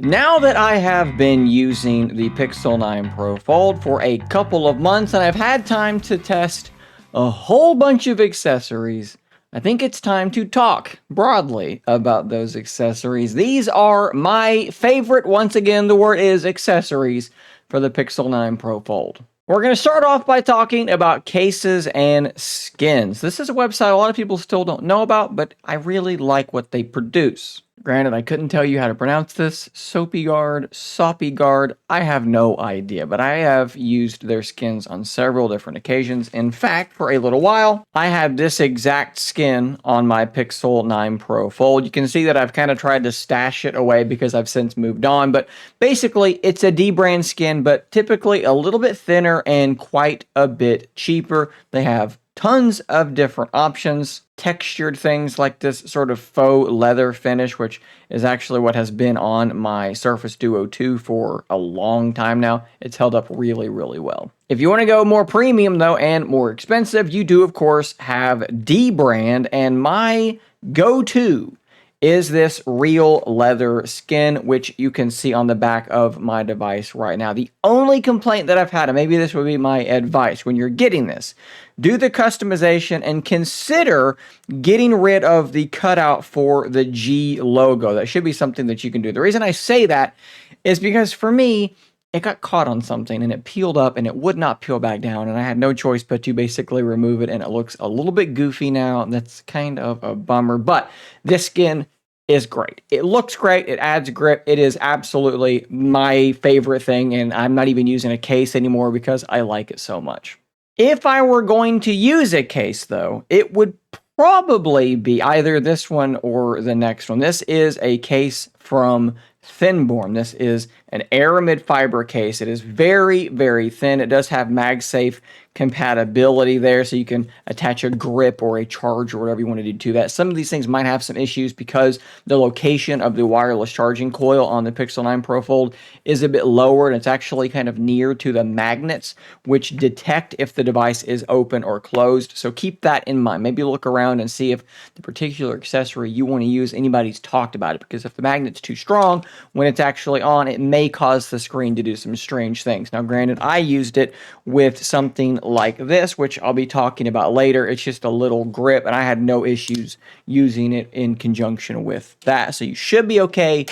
Now that I have been using the Pixel 9 Pro Fold for a couple of months and I've had time to test a whole bunch of accessories, I think it's time to talk broadly about those accessories. These are my favorite, once again, the word is accessories for the Pixel 9 Pro Fold. We're going to start off by talking about cases and skins. This is a website a lot of people still don't know about, but I really like what they produce. Granted, I couldn't tell you how to pronounce this. Soapy Guard, Soppy Guard, I have no idea, but I have used their skins on several different occasions. In fact, for a little while, I had this exact skin on my Pixel 9 Pro Fold. You can see that I've kind of tried to stash it away because I've since moved on, but basically it's a D-brand skin, but typically a little bit thinner and quite a bit cheaper. They have tons of different options, textured things like this sort of faux leather finish, which is actually what has been on my Surface Duo 2 for a long time now. It's held up really, really well. If you want to go more premium though and more expensive, you do of course have D brand, and my go-to is this real leather skin, which you can see on the back of my device right now. The only complaint that I've had, and maybe this would be my advice when you're getting this, do the customization and consider getting rid of the cutout for the G logo. That should be something that you can do. The reason I say that is because for me, it got caught on something and it peeled up and it would not peel back down, and I had no choice but to basically remove it, and it looks a little bit goofy now, and that's kind of a bummer. But this skin is great. It looks great. It adds grip. It is absolutely my favorite thing, and I'm not even using a case anymore because I like it so much. If I were going to use a case, though, it would probably be either this one or the next one. This is a case from Thinborn. This is an aramid fiber case. It is very, very thin. It does have MagSafe compatibility there, so you can attach a grip or a charge or whatever you want to do to that. Some of these things might have some issues because the location of the wireless charging coil on the Pixel 9 Pro Fold is a bit lower, and it's actually kind of near to the magnets, which detect if the device is open or closed. So keep that in mind. Maybe look around and see if the particular accessory you want to use, anybody's talked about it, because if the magnet's too strong, when it's actually on, it may cause the screen to do some strange things. Now, granted, I used it with something like this, which I'll be talking about later. It's just a little grip, and I had no issues using it in conjunction with that. So you should be okay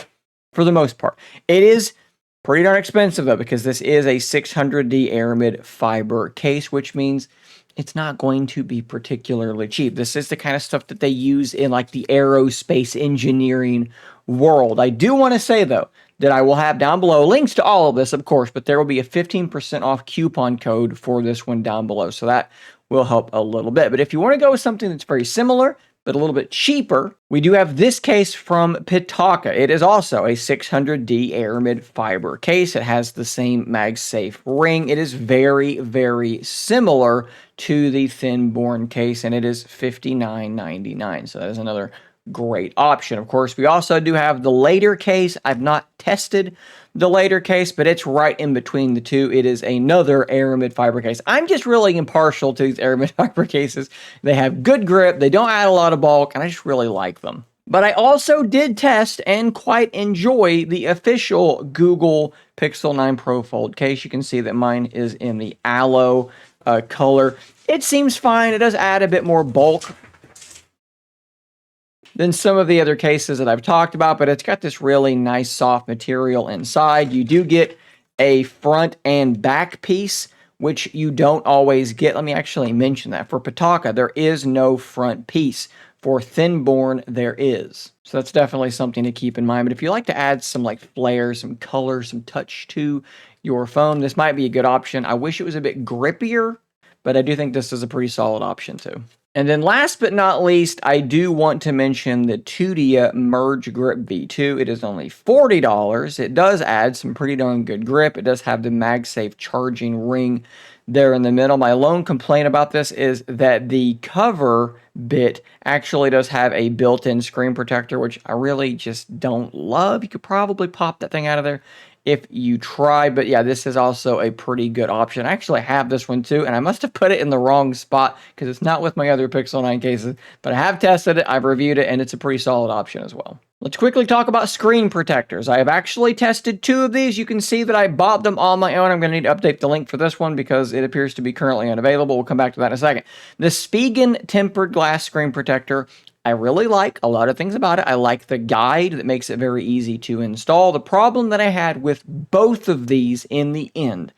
for the most part. It is pretty darn expensive, though, because this is a 600D aramid fiber case, which means it's not going to be particularly cheap. This is the kind of stuff that they use in like the aerospace engineering world. I do want to say, though, that I will have down below links to all of this, of course, but there will be a 15% off coupon code for this one down below, so that will help a little bit. But if you want to go with something that's very similar, but a little bit cheaper, we do have this case from Pitaka. It is also a 600D aramid fiber case. It has the same MagSafe ring. It is very, very similar to the Thinborn case, and it is $59.99. So that is another great option. Of course, we also do have the later case. I've not tested the later case, but it's right in between the two. It is another aramid fiber case. I'm just really impartial to these aramid fiber cases. They have good grip, they don't add a lot of bulk, and I just really like them. But I also did test and quite enjoy the official Google Pixel 9 Pro Fold case. You can see that mine is in the aloe color. It seems fine. It does add a bit more bulk than some of the other cases that I've talked about, but it's got this really nice soft material inside. You do get a front and back piece, which you don't always get. Let me actually mention that. For Pitaka, there is no front piece. For Thinborn, there is. So that's definitely something to keep in mind. But if you like to add some like flair, some color, some touch to your phone, this might be a good option. I wish it was a bit grippier, but I do think this is a pretty solid option too. And then last but not least, I do want to mention the Tudia Merge Grip V2. It is only $40. It does add some pretty darn good grip. It does have the MagSafe charging ring there in the middle. My lone complaint about this is that the cover bit actually does have a built-in screen protector, which I really just don't love. You could probably pop that thing out of there if you try, but yeah, this is also a pretty good option. I actually have this one too, and I must have put it in the wrong spot because it's not with my other Pixel 9 cases, but I have tested it, I've reviewed it, and it's a pretty solid option as well. Let's quickly talk about screen protectors. I have actually tested 2 of these. You can see that I bought them on my own. I'm going to need to update the link for this one because it appears to be currently unavailable. We'll come back to that in a second. The Spigen tempered glass screen protector, I really like a lot of things about it. I like the guide that makes it very easy to install. The problem that I had with both of these in the end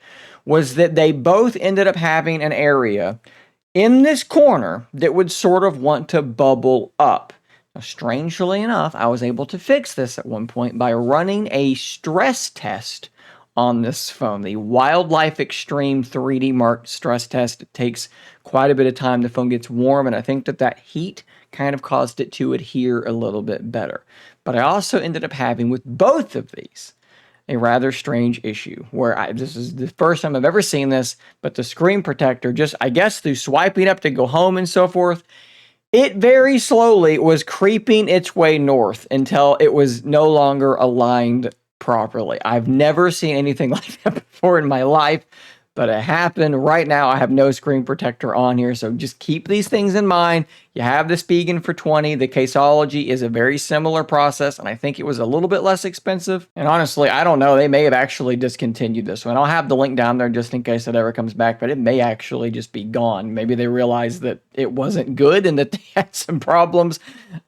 was that they both ended up having an area in this corner that would sort of want to bubble up. Now, strangely enough, I was able to fix this at one point by running a stress test on this phone. The Wildlife Extreme 3D Mark stress test. It takes quite a bit of time. The phone gets warm, and I think that heat kind of caused it to adhere a little bit better. But I also ended up having with both of these a rather strange issue where this is the first time I've ever seen this, but the screen protector, just I guess through swiping up to go home and so forth, it very slowly was creeping its way north until it was no longer aligned properly. I've never seen anything like that before in my life, but it happened. Right now, I have no screen protector on here, so just keep these things in mind. You have the Spigen for 20. The Caseology is a very similar process, and I think it was a little bit less expensive. And honestly, I don't know. They may have actually discontinued this one. I'll have the link down there just in case it ever comes back, but it may actually just be gone. Maybe they realized that it wasn't good and that they had some problems.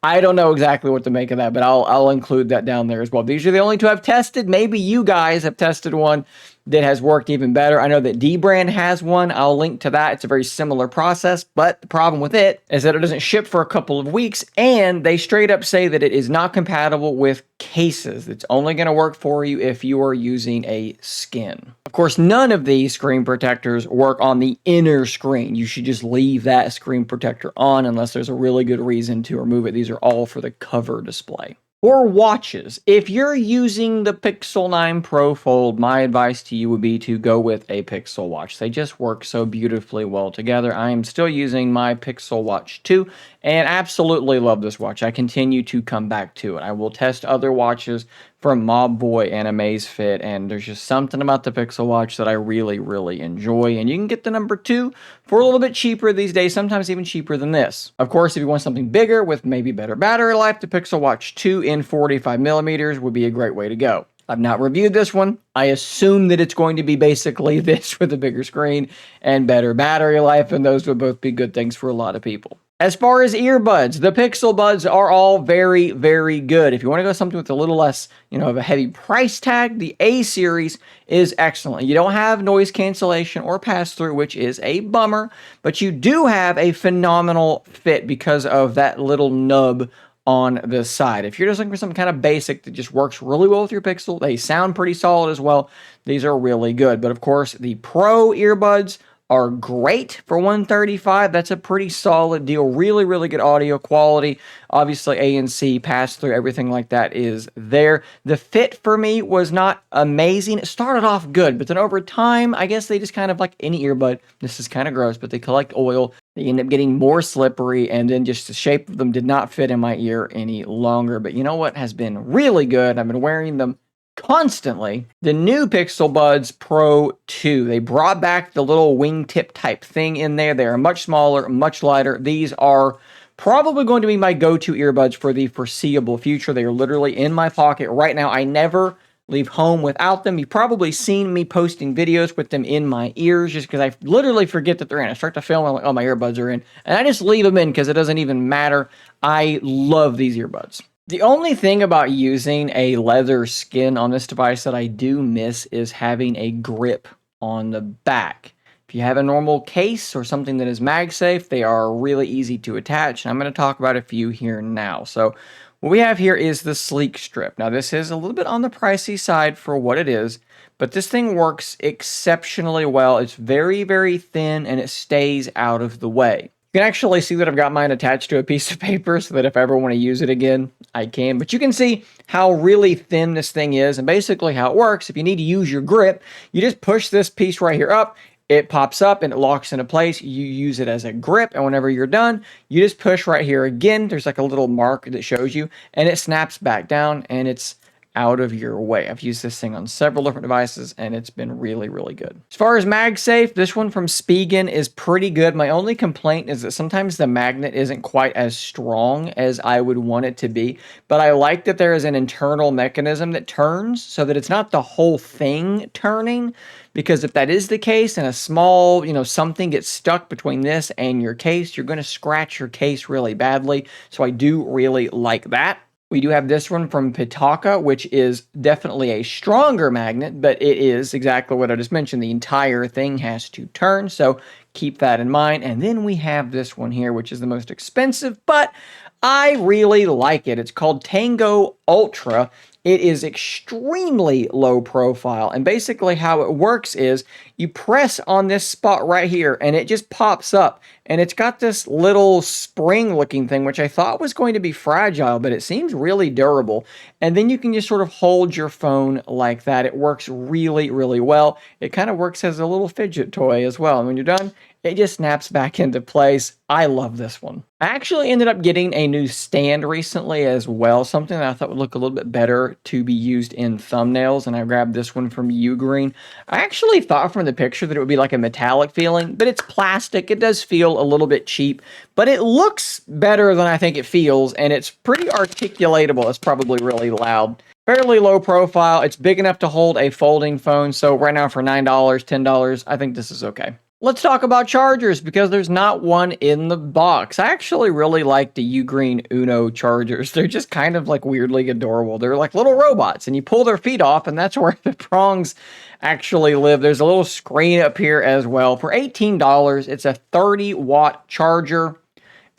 I don't know exactly what to make of that, but I'll include that down there as well. These are the only 2 I've tested. Maybe you guys have tested one that has worked even better. I know that D-Brand has one. I'll link to that. It's a very similar process, but the problem with it is that it doesn't ship for a couple of weeks, and they straight up say that it is not compatible with cases. It's only going to work for you if you are using a skin. Of course, none of these screen protectors work on the inner screen. You should just leave that screen protector on unless there's a really good reason to remove it. These are all for the cover display. For watches, if you're using the Pixel 9 Pro Fold, my advice to you would be to go with a Pixel watch. They just work so beautifully well together. I am still using my Pixel Watch 2 and absolutely love this watch. I continue to come back to it. I will test other watches from Mobboy and Amazfit, and there's just something about the Pixel Watch that I really, really enjoy. And you can get the number 2 for a little bit cheaper these days, sometimes even cheaper than this. Of course, if you want something bigger with maybe better battery life, the Pixel Watch 2 in 45 millimeters would be a great way to go. I've not reviewed this one. I assume that it's going to be basically this with a bigger screen and better battery life, and those would both be good things for a lot of people. As far as earbuds, the Pixel Buds are all very, very good. If you want to go something with a little less, of a heavy price tag, the A series is excellent. You don't have noise cancellation or pass-through, which is a bummer, but you do have a phenomenal fit because of that little nub on the side. If you're just looking for something kind of basic that just works really well with your Pixel, they sound pretty solid as well. These are really good. But of course, the Pro earbuds are great for $135. That's a pretty solid deal. Really, really good audio quality. Obviously, ANC, pass-through, everything like that is there. The fit for me was not amazing. It started off good, but then over time, I guess they just kind of like any earbud. This is kind of gross, but they collect oil. They end up getting more slippery, and then just the shape of them did not fit in my ear any longer. But you know what has been really good? I've been wearing them constantly. The new Pixel Buds Pro 2. They brought back the little wingtip type thing in there. They are much smaller, much lighter. These are probably going to be my go-to earbuds for the foreseeable future. They are literally in my pocket right now. I never leave home without them. You've probably seen me posting videos with them in my ears just because I literally forget that they're in. I start to film, I'm like, oh, my earbuds are in. And I just leave them in because it doesn't even matter. I love these earbuds. The only thing about using a leather skin on this device that I do miss is having a grip on the back. If you have a normal case or something that is MagSafe, they are really easy to attach, and I'm going to talk about a few here now. So what we have here is the Sleek Strip. Now this is a little bit on the pricey side for what it is, but this thing works exceptionally well. It's very, very thin, and it stays out of the way. You can actually see that I've got mine attached to a piece of paper so that if I ever want to use it again, I can. But you can see how really thin this thing is and basically how it works. If you need to use your grip, you just push this piece right here up. It pops up and it locks into place. You use it as a grip, and whenever you're done, you just push right here again. There's like a little mark that shows you, and it snaps back down, and it's out of your way. I've used this thing on several different devices, and it's been really, really good. As far as MagSafe, this one from Spigen is pretty good. My only complaint is that sometimes the magnet isn't quite as strong as I would want it to be, but I like that there is an internal mechanism that turns so that it's not the whole thing turning, because if that is the case and a small, something gets stuck between this and your case, you're going to scratch your case really badly. So I do really like that. We do have this one from Pitaka, which is definitely a stronger magnet, but it is exactly what I just mentioned. The entire thing has to turn, so keep that in mind. And then we have this one here, which is the most expensive, but I really like it. It's called Tango Ultra. It is extremely low profile, and basically how it works is you press on this spot right here and it just pops up, and it's got this little spring looking thing which I thought was going to be fragile, but it seems really durable. And then you can just sort of hold your phone like that. It works really, really well. It kind of works as a little fidget toy as well, and when you're done, it just snaps back into place. I love this one. I actually ended up getting a new stand recently as well, something that I thought would look a little bit better to be used in thumbnails, and I grabbed this one from Ugreen. I actually thought from the picture that it would be like a metallic feeling, but it's plastic. It does feel a little bit cheap, but it looks better than I think it feels, and it's pretty articulatable. It's probably really loud. Fairly low profile. It's big enough to hold a folding phone, so right now for $9, $10, I think this is okay. Let's talk about chargers, because there's not one in the box. I actually really like the Ugreen Uno chargers. They're just kind of like weirdly adorable. They're like little robots, and you pull their feet off, and that's where the prongs actually live. There's a little screen up here as well. For $18, it's a 30-watt charger.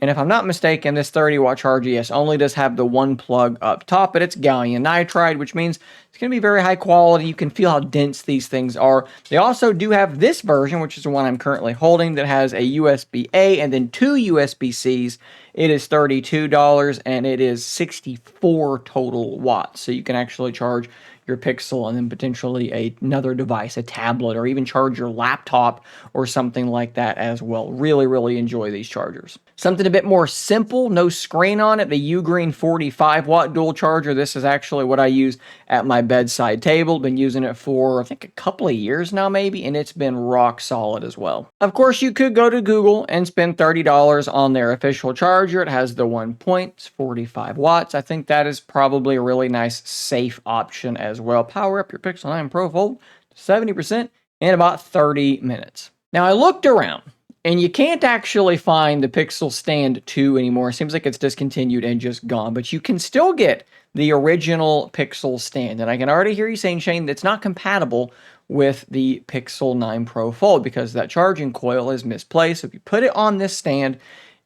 And if I'm not mistaken, this 30-watt charger, yes, only does have the one plug up top, but it's gallium nitride, which means it's going to be very high quality. You can feel how dense these things are. They also do have this version, which is the one I'm currently holding, that has a USB-A and then 2 USB-Cs. It is $32, and it is 64 total watts. So you can actually charge your Pixel and then potentially another device, a tablet, or even charge your laptop or something like that as well. Really, really enjoy these chargers. Something a bit more simple, no screen on it, the Ugreen 45-watt dual charger. This is actually what I use at my bedside table. Been using it for, I think, a couple of years now maybe, and it's been rock solid as well. Of course, you could go to Google and spend $30 on their official charger. It has the 1 point, 45 watts. I think that is probably a really nice, safe option as well. Power up your Pixel 9 Pro Fold to 70% in about 30 minutes. Now, I looked around, and you can't actually find the Pixel Stand 2 anymore. It seems like it's discontinued and just gone, but you can still get the original Pixel Stand. And I can already hear you saying, Shane, that's not compatible with the Pixel 9 Pro Fold because that charging coil is misplaced. So if you put it on this stand,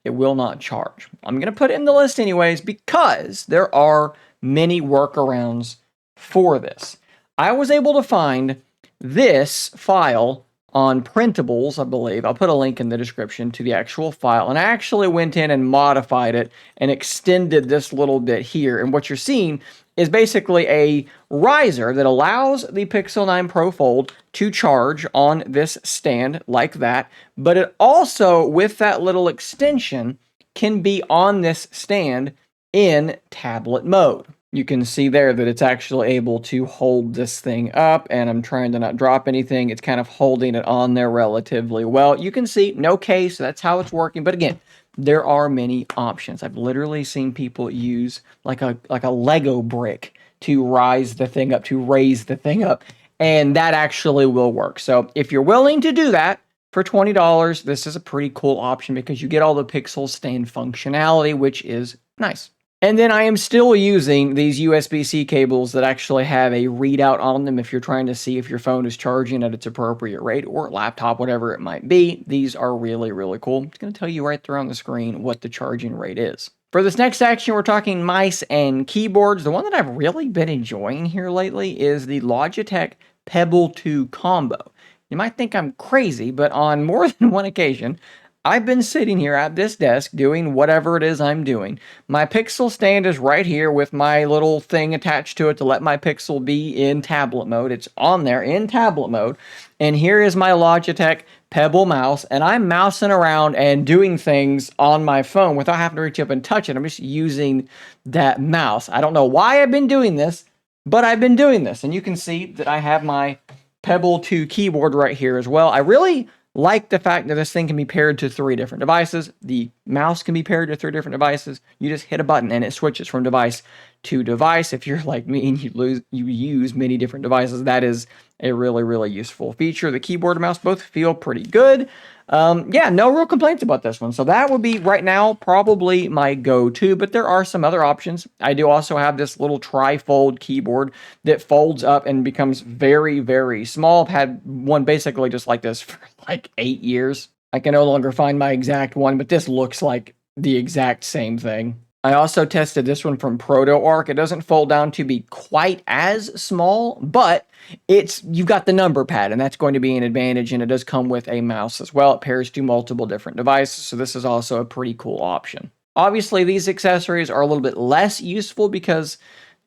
it will not charge. I'm going to put it in the list anyways because there are many workarounds for this. I was able to find this file on Printables, I believe. I'll put a link in the description to the actual file. And I actually went in and modified it and extended this little bit here. And what you're seeing is basically a riser that allows the Pixel 9 Pro Fold to charge on this stand like that. But it also, with that little extension, can be on this stand in tablet mode. You can see there that it's actually able to hold this thing up, and I'm trying to not drop anything. It's kind of holding it on there relatively well. You can see no case, that's how it's working. But again, there are many options. I've literally seen people use like a Lego brick to raise the thing up, and that actually will work. So if you're willing to do that, for $20, this is a pretty cool option because you get all the Pixel Stand functionality, which is nice. And then I am still using these USB-C cables that actually have a readout on them if you're trying to see if your phone is charging at its appropriate rate, or laptop, whatever it might be. These are really, really cool. It's going to tell you right there on the screen what the charging rate is. For this next section, we're talking mice and keyboards. The one that I've really been enjoying here lately is the Logitech Pebble 2 Combo. You might think I'm crazy, but on more than one occasion, I've been sitting here at this desk doing whatever it is I'm doing. My Pixel Stand is right here with my little thing attached to it to let my Pixel be in tablet mode. It's on there in tablet mode. And here is my Logitech Pebble mouse, and I'm mousing around and doing things on my phone without having to reach up and touch it. I'm just using that mouse. I don't know why I've been doing this. But I've been doing this, and you can see that I have my Pebble 2 keyboard right here as well. I really like the fact that this thing can be paired to 3 different devices. The mouse can be paired to 3 different devices. You just hit a button and it switches from device to device. If you're like me and you use many different devices, that is a really, really useful feature. The keyboard and mouse both feel pretty good. Yeah, no real complaints about this one. So that would be right now probably my go-to, but there are some other options. I do also have this little tri-fold keyboard that folds up and becomes very, very small. I've had one basically just like this for like 8 years. I can no longer find my exact one, but this looks like the exact same thing. I also tested this one from ProtoArch. It doesn't fold down to be quite as small, but you've got the number pad, and that's going to be an advantage, and it does come with a mouse as well. It pairs to multiple different devices, so this is also a pretty cool option. Obviously, these accessories are a little bit less useful because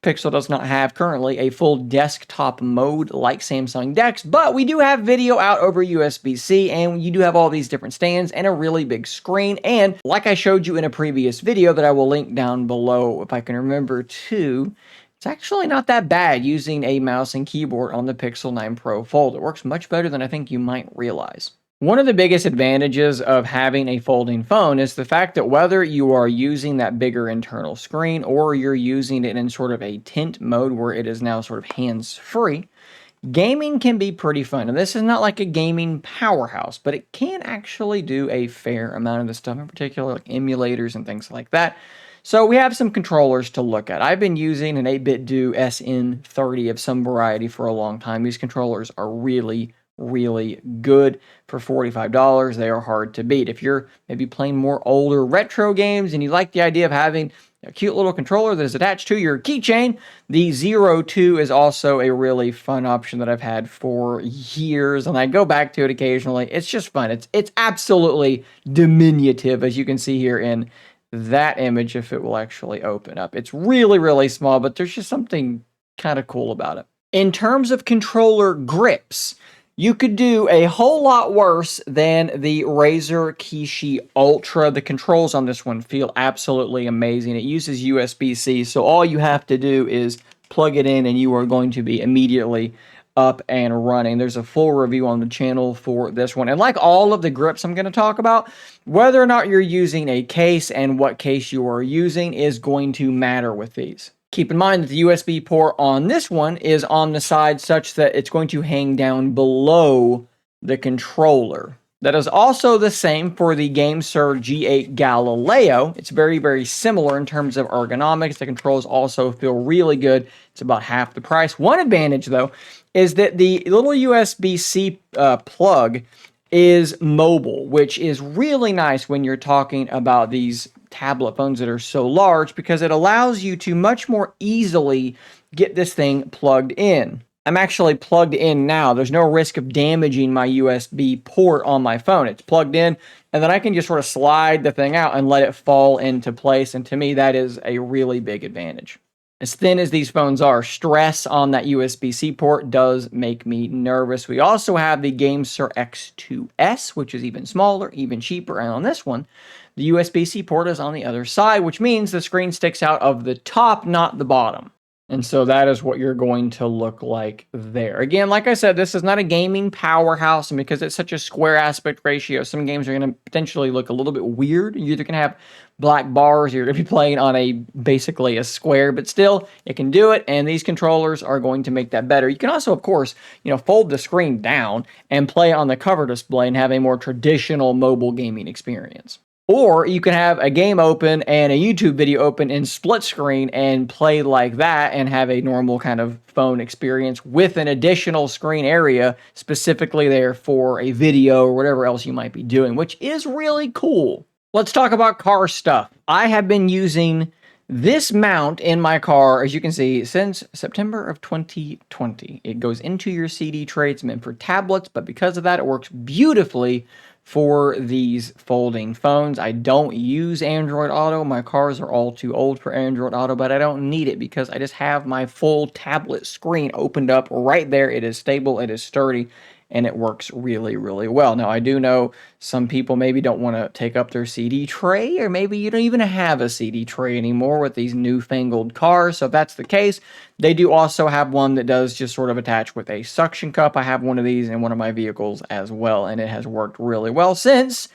Pixel does not have currently a full desktop mode like Samsung DeX, but we do have video out over USB-C, and you do have all these different stands and a really big screen, and like I showed you in a previous video that I will link down below if I can remember to, it's actually not that bad using a mouse and keyboard on the Pixel 9 Pro Fold. It works much better than I think you might realize. One of the biggest advantages of having a folding phone is the fact that whether you are using that bigger internal screen or you're using it in sort of a tint mode where it is now sort of hands-free, gaming can be pretty fun. And this is not like a gaming powerhouse, but it can actually do a fair amount of the stuff, in particular like emulators and things like that. So we have some controllers to look at. I've been using an 8BitDo SN30 of some variety for a long time. These controllers are really good for $45. They are hard to beat. If you're maybe playing more older retro games and you like the idea of having a cute little controller that is attached to your keychain, the Zero 2 is also a really fun option that I've had for years, and I go back to it occasionally. It's just fun. It's absolutely diminutive, as you can see here in that image, if it will actually open up. It's really small, but there's just something kind of cool about it. In terms of controller grips, you could do a whole lot worse than the Razer Kishi Ultra. The controls on this one feel absolutely amazing. It uses USB-C, so all you have to do is plug it in and you are going to be immediately up and running. There's a full review on the channel for this one. And like all of the grips I'm going to talk about, whether or not you're using a case and what case you are using is going to matter with these. Keep in mind that the USB port on this one is on the side such that it's going to hang down below the controller. That is also the same for the GameSir G8 Galileo. It's very similar in terms of ergonomics. The controls also feel really good. It's about half the price. One advantage, though, is that the little USB-C plug is mobile, which is really nice when you're talking about these tablet phones that are so large because it allows you to much more easily get this thing plugged in. I'm actually plugged in now. There's no risk of damaging my USB port on my phone. It's plugged in, and then I can just sort of slide the thing out and let it fall into place, and to me, that is a really big advantage. As thin as these phones are, stress on that USB-C port does make me nervous. We also have the GameSir X2S, which is even smaller, even cheaper, and on this one, the USB-C port is on the other side, which means the screen sticks out of the top, not the bottom. And so that is what you're going to look like there. Again, like I said, this is not a gaming powerhouse, and because it's such a square aspect ratio, some games are going to potentially look a little bit weird. You're either going to have black bars, or you're going to be playing on basically a square, but still, it can do it, and these controllers are going to make that better. You can also, of course, fold the screen down and play on the cover display and have a more traditional mobile gaming experience. Or you can have a game open and a YouTube video open in split screen and play like that and have a normal kind of phone experience with an additional screen area specifically there for a video or whatever else you might be doing, which is really cool. Let's talk about car stuff. I have been using this mount in my car, as you can see, since September of 2020. It goes into your CD tray. It's meant for tablets, but because of that, it works beautifully for these folding phones. I don't use Android Auto. My cars are all too old for Android Auto, but I don't need it because I just have my full tablet screen opened up right there. It is stable, it is sturdy, and it works really, really well. Now, I do know some people maybe don't want to take up their CD tray, or maybe you don't even have a CD tray anymore with these newfangled cars. So if that's the case, they do also have one that does just sort of attach with a suction cup. I have one of these in one of my vehicles as well, and it has worked really well since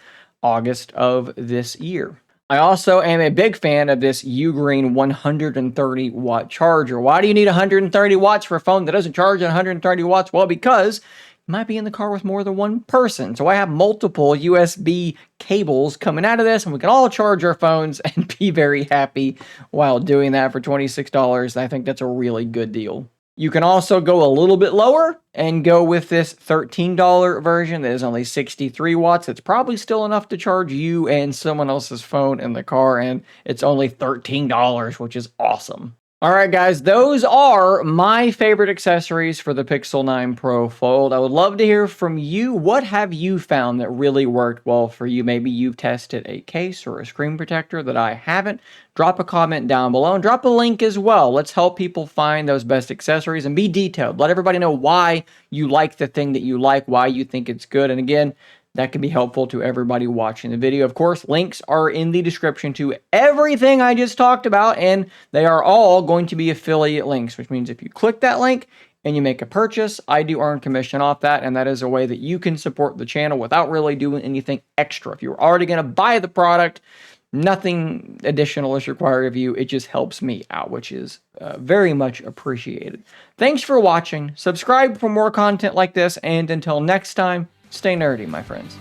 August of this year. I also am a big fan of this Ugreen 130 watt charger. Why do you need 130 watts for a phone that doesn't charge at 130 watts? Well, because you might be in the car with more than one person. So I have multiple USB cables coming out of this, and we can all charge our phones and be very happy while doing that for $26. I think that's a really good deal. You can also go a little bit lower and go with this $13 version that is only 63 watts. It's probably still enough to charge you and someone else's phone in the car, and it's only $13, which is awesome. All right, guys, those are my favorite accessories for the Pixel 9 Pro Fold. I would love to hear from you. What have you found that really worked well for you? Maybe you've tested a case or a screen protector that I haven't. Drop a comment down below and drop a link as well. Let's help people find those best accessories and be detailed. Let everybody know why you like the thing that you like, why you think it's good. And again, that can be helpful to everybody watching the video. Of course, links are in the description to everything I just talked about, and they are all going to be affiliate links, which means if you click that link and you make a purchase, I do earn commission off that, and that is a way that you can support the channel without really doing anything extra. If you're already going to buy the product, nothing additional is required of you. It just helps me out, which is very much appreciated. Thanks for watching. Subscribe for more content like this, and until next time, stay nerdy, my friends.